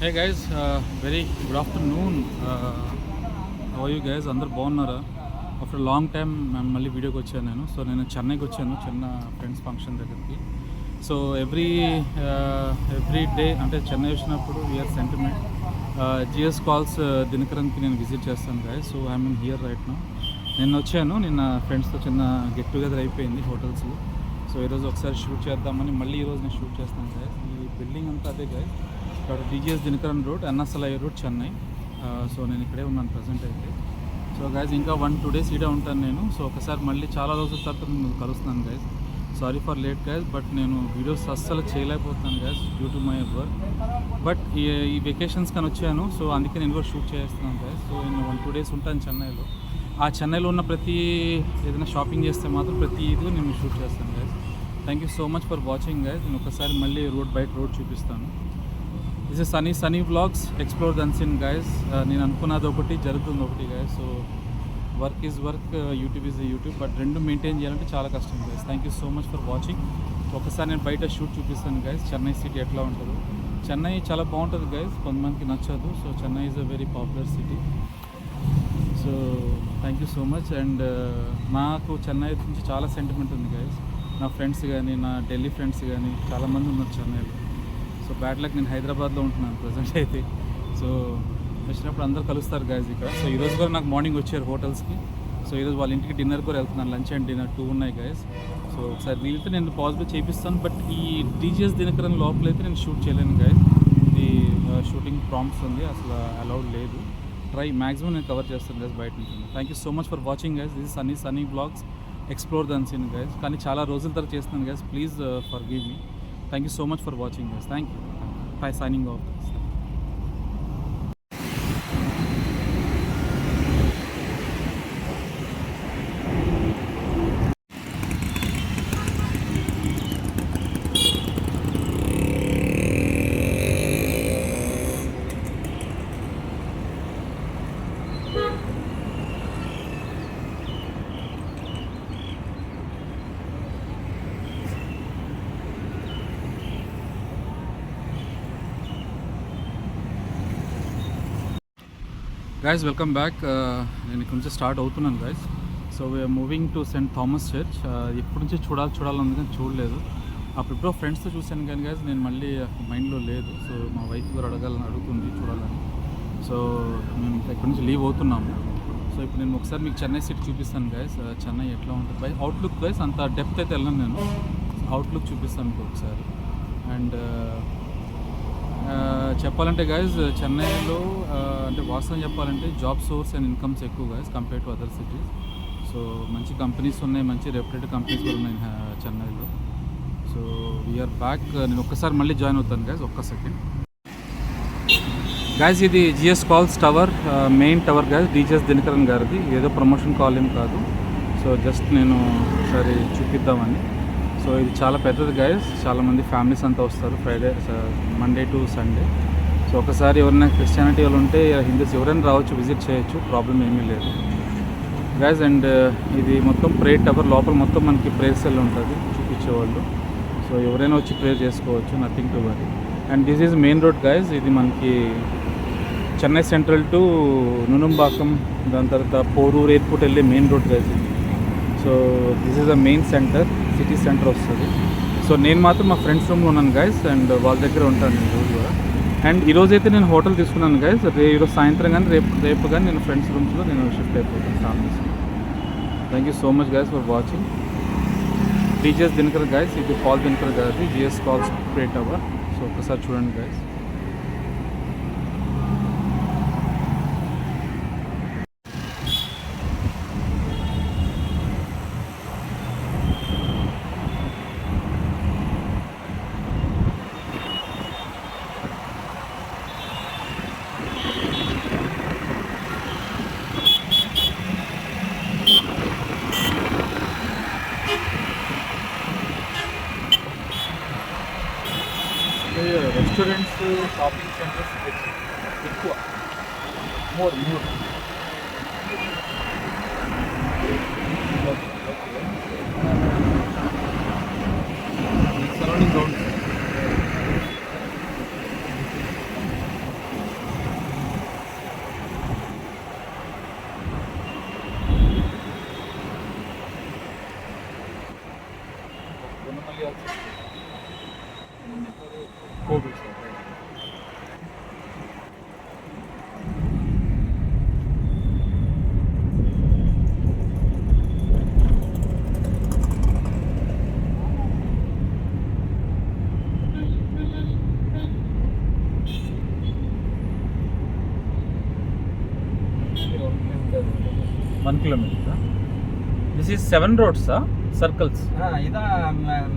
Hey guys, very good afternoon. How are you guys? అందరు బాగున్నారా? After long time మళ్ళీ వీడియోకి వచ్చాను నేను. సో నేను చెన్నైకి వచ్చాను, చిన్న ఫ్రెండ్స్ ఫంక్షన్ దగ్గరికి. సో ఎవ్రీ డే అంటే చెన్నై వచ్చినప్పుడు వీఆర్ సెంటిమెంట్ జిఎస్ కాల్స్ దినకరన్కి నేను విజిట్ చేస్తాను guys. So I mean here right now. నిన్న వచ్చాను, నిన్న ఫ్రెండ్స్తో చిన్న గెట్ టుగెదర్ అయిపోయింది హోటల్స్లో. సో ఈరోజు ఒకసారి షూట్ చేద్దామని మళ్ళీ ఈరోజు నేను షూట్ చేస్తాను గైస్. ఈ బిల్డింగ్ అంతా అదే గైస్, ఇక్కడ DGS Dinakaran road, NSLI road, Chennai. So నేను ఇక్కడే ఉన్నాను ప్రజెంట్ అయితే. సో గైజ్ ఇంకా 1-2 డేస్ ఇడే ఉంటాను నేను. సో ఒకసారి మళ్ళీ చాలా రోజుల తర్వాత నేను కలుస్తున్నాను guys. Sorry for late guys, but నేను వీడియోస్ అస్సలు చేయలేకపోతున్నాను guys due to my work. But ఈ వెకేషన్స్ కానీ వచ్చాను, సో అందుకే నేను కూడా షూట్ చేస్తున్నాను గైజ్. సో నేను 1-2 డేస్ ఉంటాను చెన్నైలో. ఆ చెన్నైలో ఉన్న ప్రతి ఏదైనా షాపింగ్ చేస్తే మాత్రం ప్రతి ఇది నేను షూట్ చేస్తాను guys. Thank you so much for watching guys. నేను ఒకసారి మళ్ళీ బయట రోడ్ చూపిస్తాను. This is Sunny vlogs, explore the unseen guys. నేను అనుకున్నది ఒకటి, జరుగుతుంది ఒకటి guys. So work is work, YouTube is YouTube, but రెండు మెయింటైన్ చేయాలంటే చాలా కష్టం guys. Thank you so much for watching. ఒకసారి నేను బయట షూట్ చూపిస్తాను గైస్, చెన్నై సిటీ ఎట్లా ఉంటుందో. చెన్నై చాలా బాగుంటుంది గైస్, కొంతమందికి నచ్చదు. So Chennai is a very popular city. So thank you so much. And నాకు చెన్నై నుంచి చాలా సెంటిమెంట్ ఉంది గైస్. నా ఫ్రెండ్స్ కానీ, నా ఢిల్లీ ఫ్రెండ్స్ కానీ చాలామంది ఉన్నారు చెన్నైలో. సో బ్యాడ్ లక్, నేను హైదరాబాద్లో ఉంటున్నాను ప్రజెంట్ అయితే. సో వచ్చినప్పుడు అందరు కలుస్తారు గైజ్ ఇక్కడ. సో ఈరోజు కూడా నాకు మార్నింగ్ వచ్చారు హోటల్స్కి. సో ఈరోజు వాళ్ళ ఇంటికి డిన్నర్ కూడా వెళ్తున్నాను, లంచ్ అండ్ డిన్నర్ 2 ఉన్నాయి గైజ్. సో ఒకసారి వీలైతే నేను పాజిబుల్ చేపిస్తాను, బట్ ఈ డిజిఎస్ దినకరన్ లోపలైతే నేను షూట్ చేయలేను గైజ్. ఇది షూటింగ్ ప్రాంప్ట్స్ ఉంది, అసలు అలౌడ్ లేదు. మ్యాక్సిమం నేను కవర్ చేస్తాను గైజ్ బయట నుంచి. Thank you so much for watching guys. This is Sunny blogs, explore the unseen guys. కానీ చాలా రోజుల తర్వాత చేస్తున్నాను guys, please forgive me. Thank you so much for watching guys. Thank you. By signing off. Guys welcome back. నేను ఇక్కడ నుంచి start అవుతున్నాను guys. So we're moving to Saint Thomas church. ఎప్పటి నుంచి చూడాలని కానీ చూడలేదు. అప్పుడెప్పుడో ఫ్రెండ్స్తో చూశాను కానీ గైస్, నేను మళ్ళీ మైండ్లో లేదు. సో మా వైఫ్ గారు అడుగుతుంది చూడాలని. సో మేము ఇక్కడ నుంచి లీవ్ అవుతున్నాము. సో ఇప్పుడు నేను ఒకసారి మీకు చెన్నై సిటీ చూపిస్తాను గైస్. చెన్నై ఎట్లా ఉంటుంది బై అవుట్లుక్ గైస్. అంత డెప్త్ అయితే వెళ్ళను నేను, అవుట్లుక్ చూపిస్తాను మీకు ఒకసారి. అండ్ చెప్పాలంటే గైజ్ చెన్నైలో అంటే వాస్తవం చెప్పాలంటే జాబ్ సోర్స్ అండ్ ఇన్కమ్స్ ఎక్కువ guys compare to other cities. So మంచి కంపెనీస్ ఉన్నాయి, మంచి రెప్యూటెడ్ కంపెనీస్ కూడా ఉన్నాయి చెన్నైలో. So we're back. నేను ఒక్కసారి మళ్ళీ జాయిన్ అవుతాను గైజ్, ఒక్క సెకండ్ గైజ్. ఇది Jesus calls tower, main tower guys, DGS Dhinakaran గారిది. ఏదో ప్రమోషన్ కాల్ ఏం కాదు. సో జస్ట్ నేను ఒకసారి చూపిద్దామని. సో ఇది చాలా పెద్దది గైస్, చాలామంది ఫ్యామిలీస్ అంతా వస్తారు మండే టు సండే. సో ఒకసారి ఎవరైనా క్రిస్టియానిటీ వాళ్ళు ఉంటే, హిందూస్ ఎవరైనా రావచ్చు, విజిట్ చేయొచ్చు, ప్రాబ్లం ఏమీ లేదు గైస్. అండ్ ఇది మొత్తం ప్రేయర్ టవర్, లోపల మొత్తం మనకి ప్రేయర్ సెల్ ఉంటుంది చూపించేవాళ్ళు. సో ఎవరైనా వచ్చి ప్రేయర్ చేసుకోవచ్చు, nothing to worry. And this is main road guys. ఇది మనకి చెన్నై సెంట్రల్ టు నునుంబాకం, దాని తర్వాత పోరూరు ఎయిర్పోర్ట్ వెళ్ళే మెయిన్ రోడ్ గైస్ ఇది. So this is the main centre, city centre వస్తుంది. సో నేను మాత్రం మా ఫ్రెండ్స్ రూమ్లో ఉన్నాను గైస్, అండ్ వాళ్ళ దగ్గర ఉంటాను నేను రోజు కూడా. అండ్ ఈరోజైతే నేను హోటల్ తీసుకున్నాను గైస్. ఈరోజు సాయంత్రం కానీ రేపు కానీ నేను ఫ్రెండ్స్ రూమ్స్లో నేను షిఫ్ట్ అయిపోతాను families. Thank you so much guys for watching. DGS Dinakar guys, ఇది పాల్ దినకర్ గారిది, Jesus calls prayer tower. So ఒకసారి చూడండి గైస్. రెస్టారెంట్స్, షాపింగ్ సెంటర్స్ ఎక్కువ, more surrounding grounds. Gunamali also. Kodu, sir. Right. 1 kilometer. This is 7 roads, circles. Ida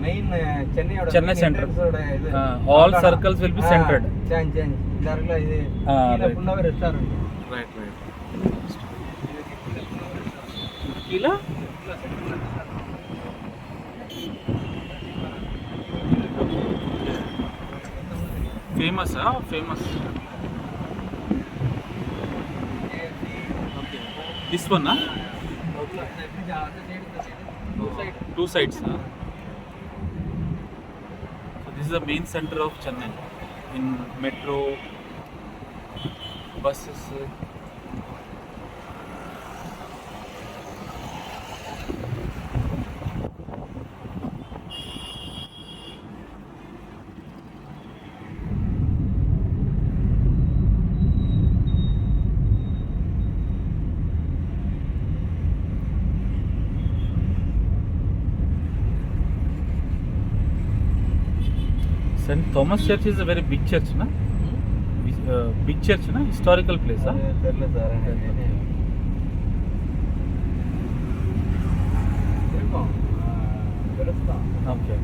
main Chennai center. All circles will be centered. Change. Darla is Punnavar restaurant. Right. Kila? Famous, famous. Okay. This one, Two sides. So this is the main center of Chennai. In metro, buses. St. Thomas Church is a very big church, na? Big church, na? Historical place, Okay.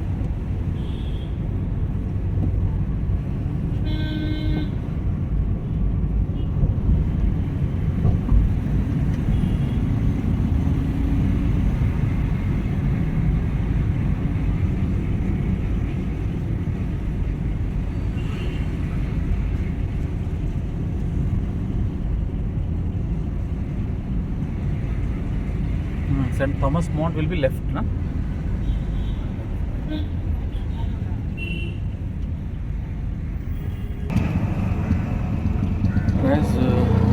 St. Thomas Mount will be left, na? Guys,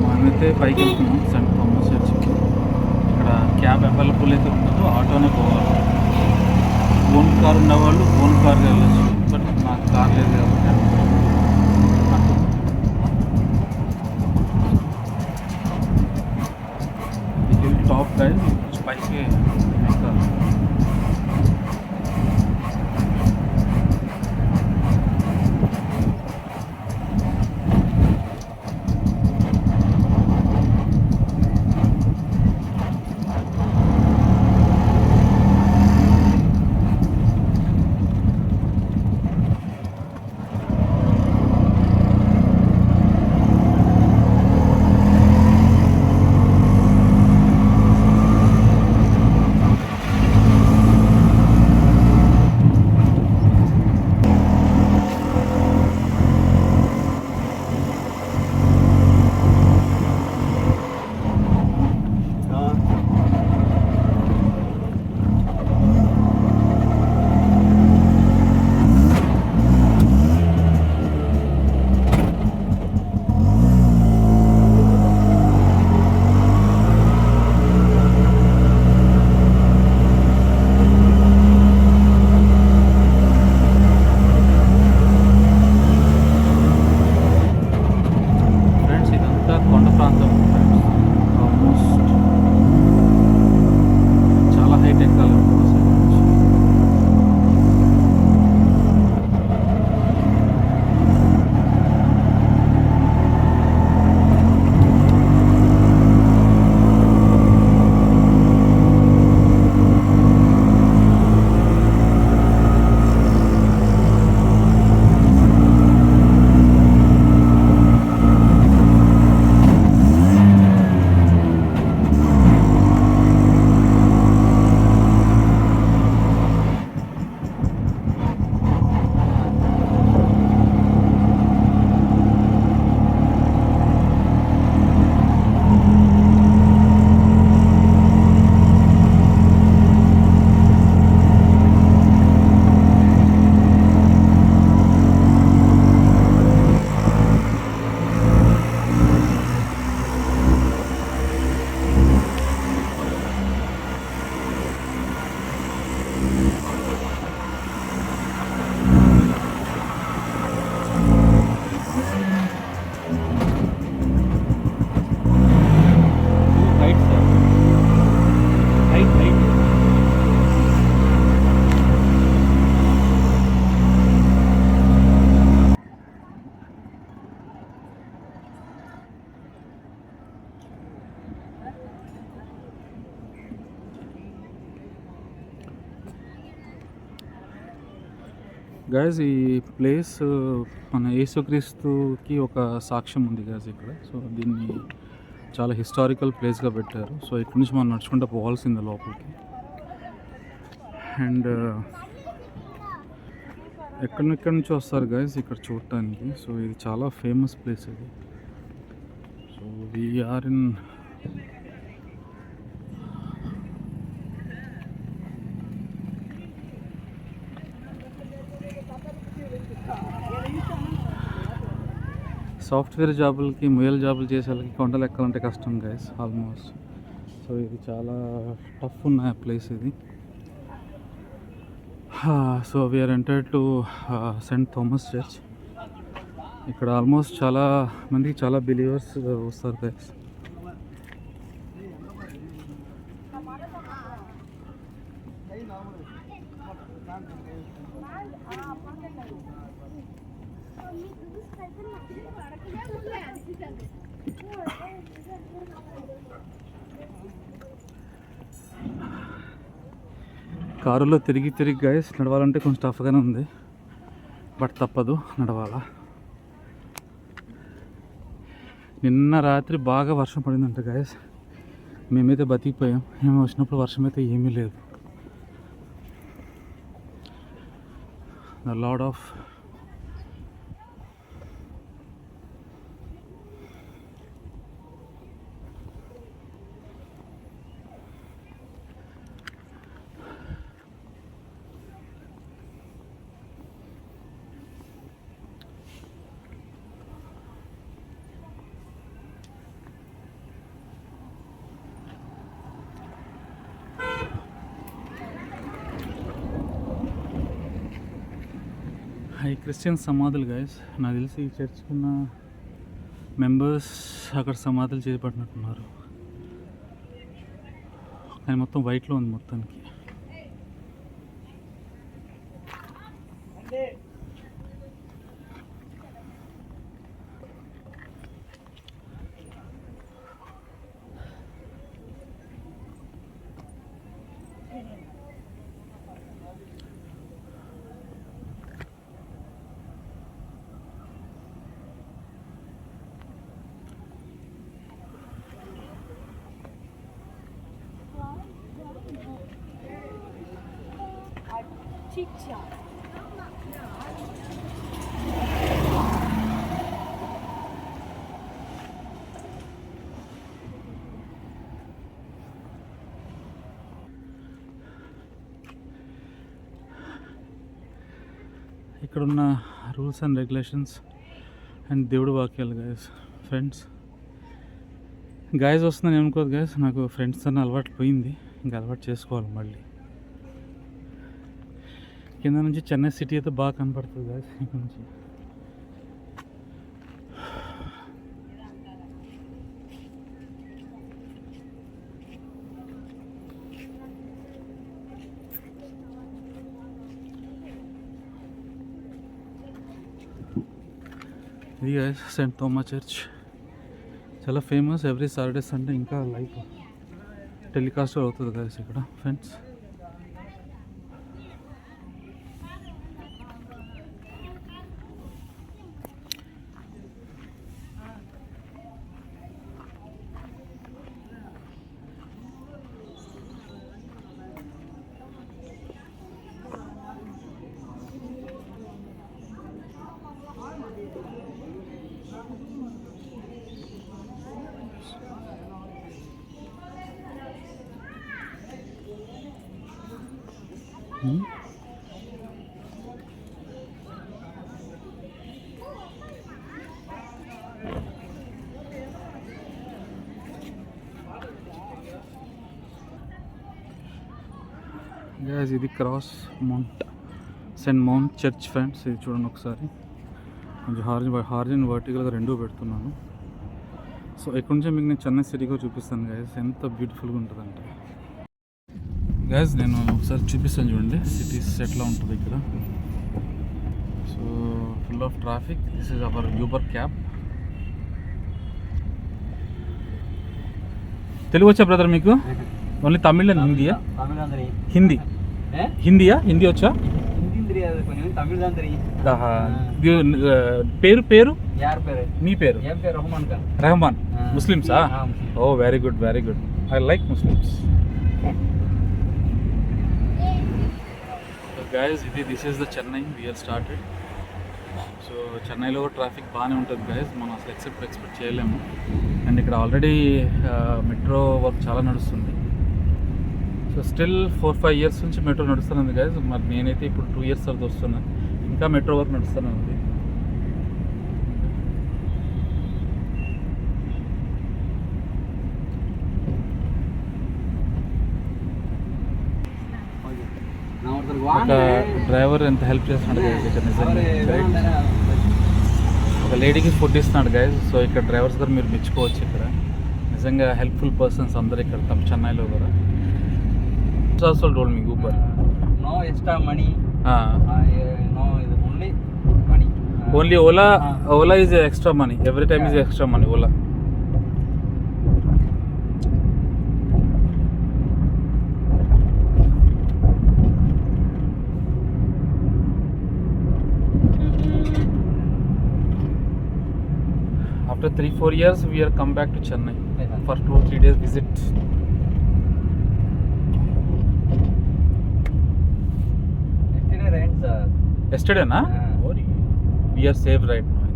మనమైతే పైకి వెళ్తున్నాం Saint Thomas చర్చ్కి. ఇక్కడ cab available అయితే ఉండదు, ఆటోనే పోవాలి. Own car ఉన్నవాళ్ళు own కార్గా వెళ్ళచ్చు, బట్ నాకు కార్ లేదు కాబట్టి టాప్ గైస్ పైకి ఎక్కాలి. గైస్ ఈ ప్లేస్ మన యేసుక్రీస్తుకి ఒక సాక్ష్యం ఉంది గైస్ ఇక్కడ. సో దీన్ని చాలా హిస్టారికల్ ప్లేస్గా పెట్టారు. సో ఇక్కడ నుంచి మనం నడుచుకుంటూ పోవాల్సిందే లోపలికి. అండ్ ఎక్కడెక్కడి నుంచి వస్తారు గైస్ ఇక్కడ చూడటానికి. సో ఇది చాలా ఫేమస్ ప్లేస్ ఇది. సో వీఆర్ ఇన్ సాఫ్ట్వేర్ జాబులకి ముయల్ జాబులు చేసే వాళ్ళకి కొండలు ఎక్కాలంటే కష్టం గైస్ ఆల్మోస్ట్. సో ఇది చాలా టఫ్ ఉన్న ప్లేస్ ఇది. So we're entered to Saint Thomas church. ఇక్కడ ఆల్మోస్ట్ చాలా మందికి చాలా బిలీవర్స్ వస్తారు గైస్. కారులో తిరిగి గైస్ నడవాలంటే కొంచెం టఫ్గానే ఉంది, బట్ తప్పదు నడవాలా. నిన్న రాత్రి బాగా వర్షం పడిందంట గైస్. మేమైతే బతికిపోయాం. మేము వచ్చినప్పుడు వర్షం అయితే ఏమీ లేదు. ద లార్డ్ ఆఫ్ ఈ క్రిస్టియన్ సమాధులు గైస్. నాకు తెలిసి ఈ చర్చ్కున్న మెంబర్స్ అక్కడ సమాధులు చేపట్టినట్టున్నారు. కానీ మొత్తం వైట్లో ఉంది మొత్తానికి. Chicha. ఇక్కడున్న రూల్స్ అండ్ రెగ్యులేషన్స్ అండ్ దేవుడు వాక్యాలు గైస్. ఫ్రెండ్స్ గాయస్ వస్తుందని అనుకోదు గైస్. నాకు ఫ్రెండ్స్ అన్న అలవాటు పోయింది, ఇంకా అలవాటు చేసుకోవాలి మళ్ళీ. కింద నుంచి చెన్నై సిటీ అయితే బాగా కనపడుతుంది గైస్ ఇక్కడ నుంచి. ఇది గైస్ సెయింట్ థామస్ చర్చ్ చాలా ఫేమస్. ఎవ్రీ సాటర్డే సండే ఇంకా లైవ్ టెలికాస్ట్ అవుతుంది గైస్ ఇక్కడ ఫ్రెండ్స్. గైస్ ఇది cross mount Saint mount church friends. ఇది చూడండి ఒకసారి. కొంచెం హార్జన్ వర్టికల్గా రెండూ పెడుతున్నాను. సో ఇక్కడ నుంచి మీకు నేను చెన్నై సిటీగా చూపిస్తాను గైస్. ఎంత బ్యూటిఫుల్గా ఉంటుందంటే గైస్ నేను ఒకసారి చూపిస్తాను చూడండి సిటీస్ ఎట్లా ఉంటుంది ఇక్కడ. So full of traffic. This is our Uber cab. Telugu వచ్చా బ్రదర్ మీకు? ఓన్లీ తమిళ్ అండ్ హిందీయా? హిందీ. హిందీయా? హిందీ వచ్చా? தெரியாது, கொஞ்சம் தமிழ் தான் தெரியும். పేరు పేరు யார் பேரு? మీ పేరు? என் பேர் ரஹ்மான் கான். రెహమాన్. ముస్లిమ్సా? Muslim. Oh very good, very good. I like Muslims. Guys this is the Chennai we are started. So చెన్నైలో ట్రాఫిక్ బాగానే ఉంటుంది గైస్, మనం అసలు ఎక్స్పెక్ట్ చేయలేము. అండ్ ఇక్కడ ఆల్రెడీ మెట్రో వర్క్ చాలా నడుస్తుంది. సో స్టిల్ 4-5 ఇయర్స్ నుంచి మెట్రో నడుస్తుంది గైస్. మరి నేనైతే ఇప్పుడు 2 ఇయర్స్ తర్వాత వస్తున్నాను, ఇంకా మెట్రో వర్క్ నడుస్తూనే ఉంది. ఒక డ్రైవర్ ఎంత హెల్ప్ చేస్తున్నాడు గైస్ ఇక్కడ నిజంగా. ఒక లేడీకి ఫుడ్ ఇస్తున్నాడు గైస్. సో ఇక్కడ డ్రైవర్స్ దగ్గర మీరు మెచ్చుకోవచ్చు, ఇక్కడ నిజంగా హెల్ప్ఫుల్ పర్సన్స్ అందరు ఇక్కడ తమ చెన్నైలో కూడా. Also told me Uber no extra money, no ఇది only money. Only Ola is extra money, every time is extra money Ola. After 3-4 years, we are come back to Chennai for 2-3 days visit. Yesterday rained, sir. Yesterday, na? We are safe right now.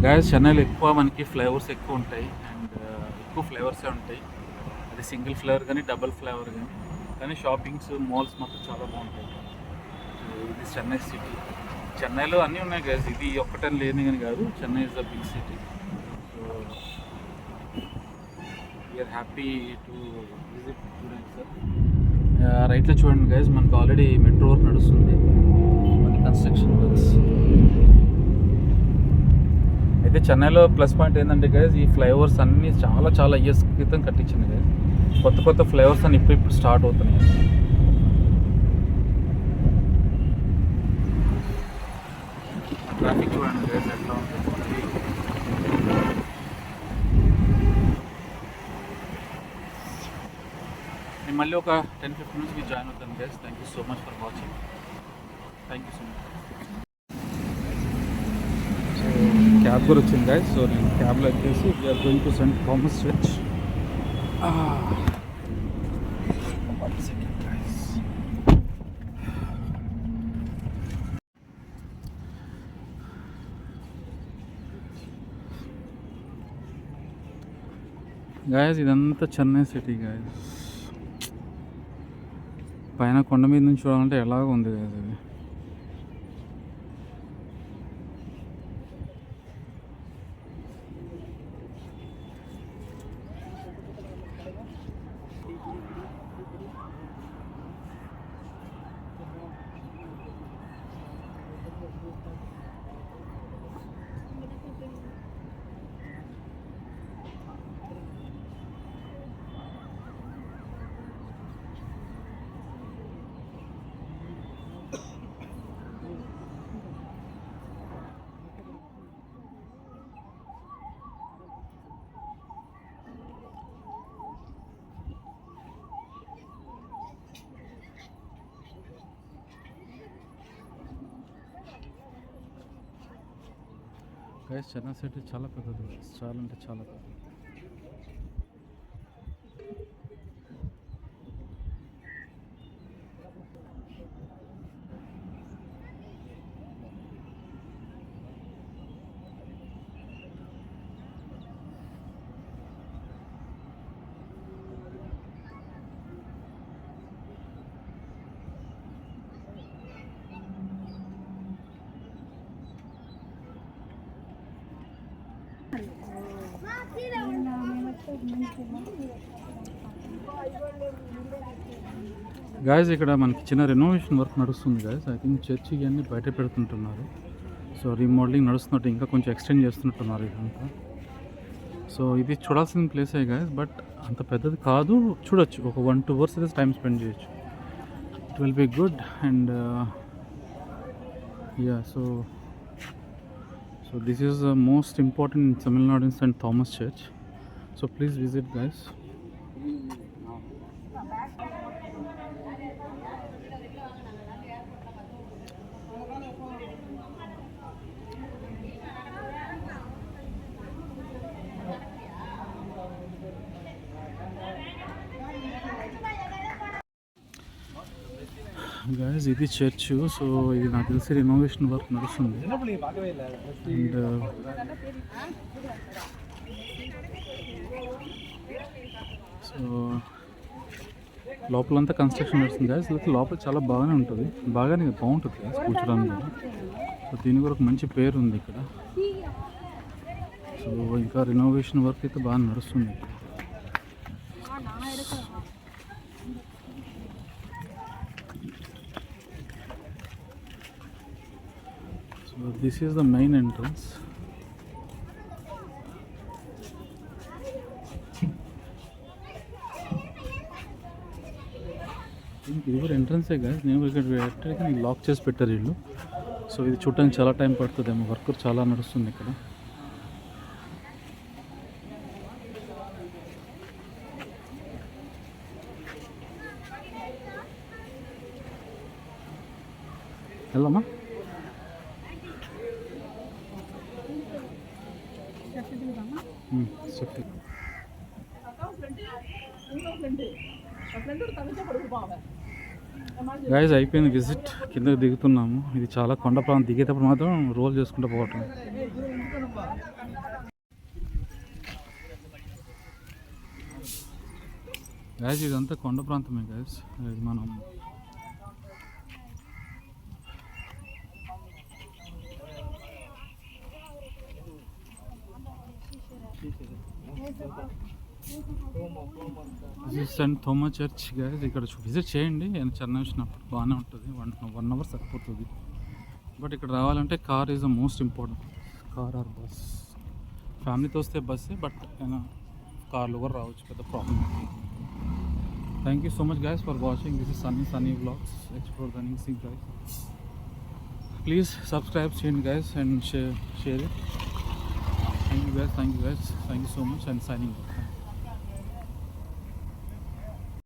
Guys, చెన్నైలో ఎక్కువ మనకి flavours ఎక్కువ ఉంటాయి, and ఎక్కువ ఫ్లేవర్సే ఉంటాయి. అది single flavour కానీ double flavour కానీ షాపింగ్స్ మాల్స్ మాత్రం చాలా బాగుంటాయి. ఇది చెన్నై సిటీ. చెన్నైలో అన్నీ ఉన్నాయి గైస్, ఇది ఒక్కటని లేని కానీ కాదు. Chennai is the big city. So we're happy to visit చూడండి సార్. రైట్లో చూడండి గైస్, మనకు ఆల్రెడీ మెట్రో వర్క్ నడుస్తుంది, మన కన్స్ట్రక్షన్ వర్క్స్. అయితే చెన్నైలో ప్లస్ పాయింట్ ఏంటంటే గైస్, ఈ ఫ్లైఓవర్స్ అన్నీ చాలా ఇయర్స్ క్రితం కట్టించింది గైస్. కొత్త ఫ్లేవర్స్ అని ఇప్పుడు స్టార్ట్ అవుతున్నాయి. ట్రాఫిక్ చూడండి గైస్ ఎట్లా ఉంటుంది. నేను మళ్ళీ ఒక 10-15 మినిట్స్కి జాయిన్ అవుతాను guys. Thank you so much for watching. Thank you so much. Cab కూడా వచ్చింది గైస్. సో నేను క్యాబ్లో ఎక్కేసి we're going to Saint Thomas church. Guys ఇదంతా చెన్నై సిటీ గాయస్. పైన కొండ మీద నుంచి చూడాలంటే ఎలాగ ఉంది గాయస్ ఇది. గైస్ చెన్నై సిటీ చాలా పెద్దది, చాలా అంటే చాలా పెద్దది. గాయస్ ఇక్కడ మనకి చిన్న రెనోవేషన్ వర్క్ నడుస్తుంది గాయస్. ఐ థింక్ చర్చి ఇవన్నీ బయట పెడుతుంటున్నారు. సో రీమోడలింగ్ నడుస్తున్నట్టు, ఇంకా కొంచెం ఎక్స్టెండ్ చేస్తున్నట్టున్నారు ఇదంతా. సో ఇది చూడాల్సిన ప్లేసే గాయస్, బట్ అంత పెద్దది కాదు. చూడొచ్చు, ఒక 1-2 అవర్స్ అయితే టైం స్పెండ్ చేయొచ్చు. It will be good. And yeah so this is the most important in Tamil Nadu in Saint Thomas church. So please visit, guys. Guys ఇది చర్చ్. సో ఇది నాకు తెలిసి రెనోవేషన్ వర్క్ నడుస్తుంది. అండ్ సో లోపలంతా construction నడుస్తుంది guys. లోపల చాలా బాగుంటుంది గైస్ కూర్చోడానికి. సో దీని కూడా ఒక మంచి పేరు ఉంది ఇక్కడ. సో ఇంకా రెనోవేషన్ వర్క్ అయితే బాగా నడుస్తుంది. So this is the main entrance. ఇది కూడా ఎంట్రన్సే కదా. నేను ఇక్కడ లాక్ చేసి పెట్టారు వీళ్ళు. సో ఇది చూడటానికి చాలా టైం పడుతుందేమో. వర్క్ చాలా నడుస్తుంది ఇక్కడ. వెళ్దామా? చెప్పి గైస్ అయిపోయింది విజిట్. కిందకి దిగుతున్నాము. ఇది చాలా కొండ ప్రాంతం. దిగేటప్పుడు మాత్రం రోల్ చేసుకుంటూ పోవటం. గైస్ ఇదంతా కొండ ప్రాంతమే గైస్. ఇది మనం సెయింట్ థోమస్ చర్చ్ గైస్. ఇక్కడ విజిట్ చేయండి. చెన్నై వచ్చినప్పుడు బాగానే ఉంటుంది. 1 అవర్ సరిపోతుంది. బట్ ఇక్కడ రావాలంటే car is the most important. Car or bus. ఫ్యామిలీతో వస్తే బస్సే. బట్ కార్లో కూడా రావచ్చు. పెద్ద problem. Thank you so much guys for watching. This is Sunny vlogs explore the new sing guys. Please subscribe చేయండి guys and share it. Thank you guys. Thank you so much and signing off.